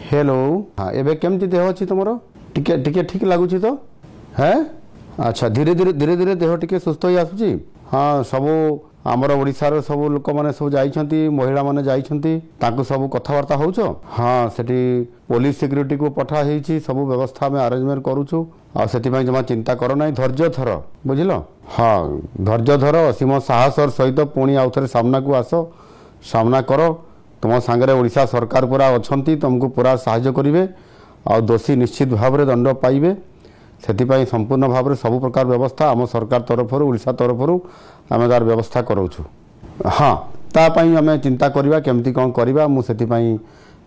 Hello हाँ एबे केमती देह अच्छी तुम टिके टिके ठीक लगुच तो है अच्छा धीरे धीरे धीरे धीरे देह टिके सुस्थ ही आसुची हाँ सबू आमर ओडिशार सब लोक मैंने सब जाइछंती महिला माने जाइछंती तांको सब कथबार्ता होउछ हाँ सेठी पुलिस सिक्यूरिटी को पठा हेछि सब व्यवस्था में अरेंजमेंट करूछु आ सेति में जमा चिंता करो नहीं धैर्य धर बुझिल हाँ धैर्य धर असीम साहस सहित पुणी आउ थे सामना को आस सामना करो तुम सांगे ओडिशा सरकार पूरा अच्छी तुमको पूरा साहाय्य करेंगे आ दोषी निश्चित भाव में दंड पाइबे से संपूर्ण भाव में सब प्रकार व्यवस्था आम सरकार तरफ ओडिशा तरफ आम तार व्यवस्था कराऊँ हाँ तापाई आम चिंता करवा केमती कौन करवा मुझे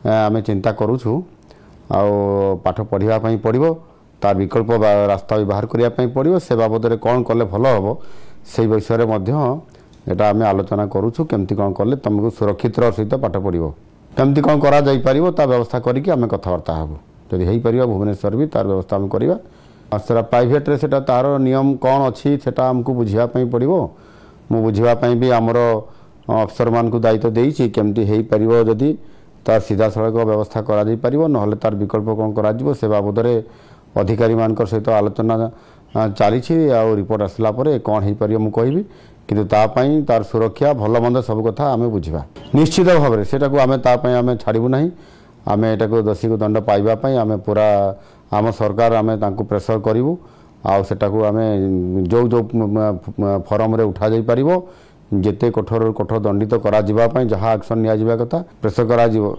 आम चिंता करुचु आ पाठ पढ़ापी पड़ो तार विकल्प रास्ता भी बाहर करने पड़ो से बाबद में कौन कले भल हम से विषय में एटा आम आलोचना करुचु केमती कौन कले तुमको सुरक्षित सहित पाठ पढ़ो केमती कौन करा जाई परिबो ता व्यवस्था करिक आम कथबार्ता हबो जदि हेई परिबा भुवनेश्वर भी तार व्यवस्था आम करवा सेटा प्राइवेट रे सेटा तार नियम कौन अच्छी सेटा हमको बुझापी पड़ो मु बुझापी भी आमर अफसर मान को दायित्व देइछि केमती हेई परिबो जदि तार सीधा सड़क व्यवस्था करा जाई परिबो नहले तार विकल्प कौन करा जिवो से बाबद में अधिकारी मान सहित आलोचना चली रिपोर्ट आसला कौन हो पार मुझे कहबी किंतु तापाई तार सुरक्षा भल मंद सब कथा आम बुझा निश्चित भाव में सेटा को आम छाड़ू ना आम एटा को दोषी को दंड पाइबापी आम पूरा आम सरकार आम प्रेसर करूँ आउ आम जो जो फरम रे उठा जाई पारिबो जेते कठोर कठोर दंडित करा जिबा पई जहाँ एक्शन निया जिबा कथा प्रेसर करा जिवो।